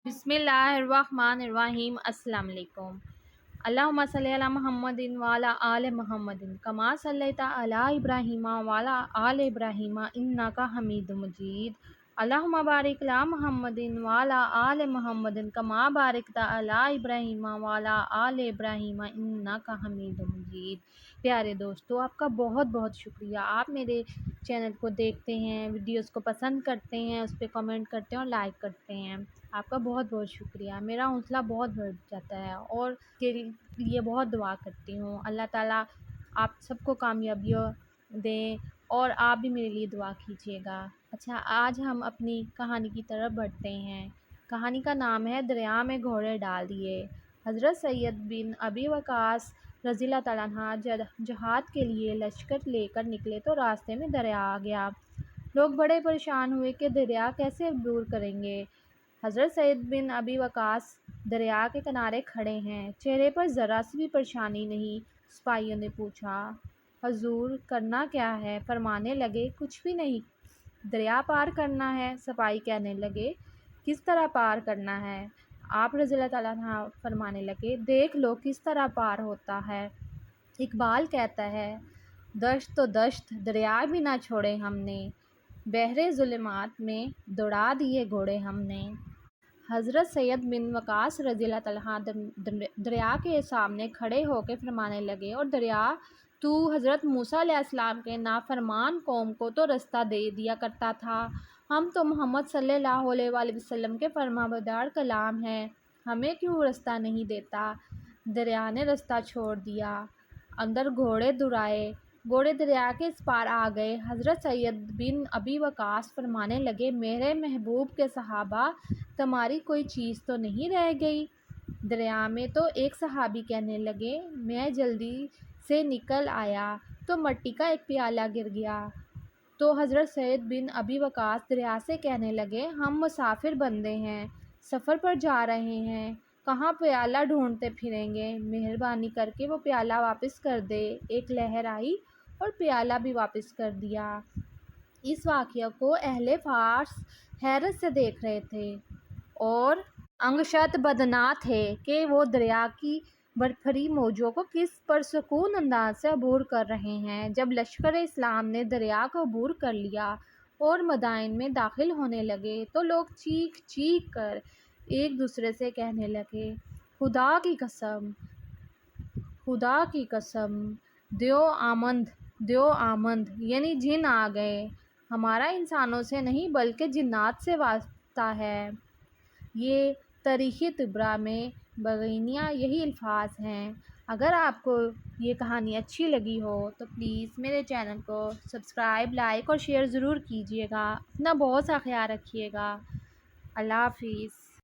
بسم اللہ الرحمن الرحیم۔ السلام علیکم۔ اللہم صلی علی محمد وعلی آل محمد کما صلیت علی ابراہیم وعلی آل ابراہیم انک حمید مجید۔ اللہم بارک علی محمد وعلی آل محمد کما بارکت علی ابراہیم وعلی آل ابراہیم انک حمید مجید۔ پیارے دوستو، آپ کا بہت بہت شکریہ۔ آپ میرے چینل کو دیکھتے ہیں، ویڈیوز کو پسند کرتے ہیں، اس پہ کمنٹ کرتے ہیں اور لائک کرتے ہیں۔ آپ کا بہت بہت شکریہ، میرا حوصلہ بہت بڑھ جاتا ہے اور کے لیے بہت دعا کرتی ہوں۔ اللہ تعالیٰ آپ سب کو کامیابیوں دیں اور آپ بھی میرے لیے دعا کیجیے گا۔ اچھا، آج ہم اپنی کہانی کی طرف بڑھتے ہیں۔ کہانی کا نام ہے دریا میں گھوڑے ڈال دیے۔ حضرت سید بن ابی وقاص رضی اللہ تعالیٰ عنہ جہاد کے لیے لشکر لے کر نکلے تو راستے میں دریا آ گیا۔ لوگ بڑے پریشان ہوئے کہ دریا کیسے عبور کریں گے۔ حضرت سید بن ابی وقاص دریا کے کنارے کھڑے ہیں، چہرے پر ذرا سی بھی پریشانی نہیں۔ سپاہیوں نے پوچھا، حضور کرنا کیا ہے؟ فرمانے لگے، کچھ بھی نہیں، دریا پار کرنا ہے۔ سپاہی کہنے لگے، کس طرح پار کرنا ہے؟ آپ رضی اللہ تعالیٰ عنہ فرمانے لگے، دیکھ لو کس طرح پار ہوتا ہے۔ اقبال کہتا ہے، دشت تو دشت دریا بھی نہ چھوڑے ہم نے، بحر ظلمات میں دوڑا دیے گھوڑے ہم نے۔ حضرت سید بن وقاص رضی اللہ تعالیٰ عنہ دریا کے سامنے کھڑے ہو کے فرمانے لگے، اور دریا، تو حضرت موسیٰ علیہ السلام کے نافرمان قوم کو تو رستہ دے دیا کرتا تھا، ہم تو محمد صلی اللہ علیہ وآلہ وسلم کے فرمانبردار کلام ہیں، ہمیں کیوں رستہ نہیں دیتا؟ دریا نے رستہ چھوڑ دیا، اندر گھوڑے دُرائے، گھوڑے دریا کے اس پار آ گئے۔ حضرت سید بن ابی وقاص فرمانے لگے، میرے محبوب کے صحابہ، تمہاری کوئی چیز تو نہیں رہ گئی؟ دریا میں تو ایک صحابی کہنے لگے، میں جلدی سے نکل آیا تو مٹی کا ایک پیالہ گر گیا۔ تو حضرت سید بن ابی وقاص دریا سے کہنے لگے، ہم مسافر بندے ہیں، سفر پر جا رہے ہیں، کہاں پیالہ ڈھونڈتے پھریں گے، مہربانی کر کے وہ پیالہ واپس کر دے۔ ایک لہر آئی اور پیالہ بھی واپس کر دیا۔ اس واقعہ کو اہل فارس حیرت سے دیکھ رہے تھے اور انگشت بدناں تھے کہ وہ دریا کی برفری موجوں کو کس پرسکون انداز سے عبور کر رہے ہیں۔ جب لشکر اسلام نے دریا کو عبور کر لیا اور مدائن میں داخل ہونے لگے تو لوگ چیخ چیخ کر ایک دوسرے سے کہنے لگے، خدا کی قسم، خدا کی قسم، دیو آمد، دیو آمد، یعنی جن آ گئے، ہمارا انسانوں سے نہیں بلکہ جنات سے واسطہ ہے۔ یہ تاریخ طبرہ میں بغینیہ یہی الفاظ ہیں۔ اگر آپ کو یہ کہانی اچھی لگی ہو تو پلیز میرے چینل کو سبسکرائب، لائک اور شیئر ضرور کیجیے گا۔ اپنا بہت سا خیال رکھیے گا۔ اللہ حافظ۔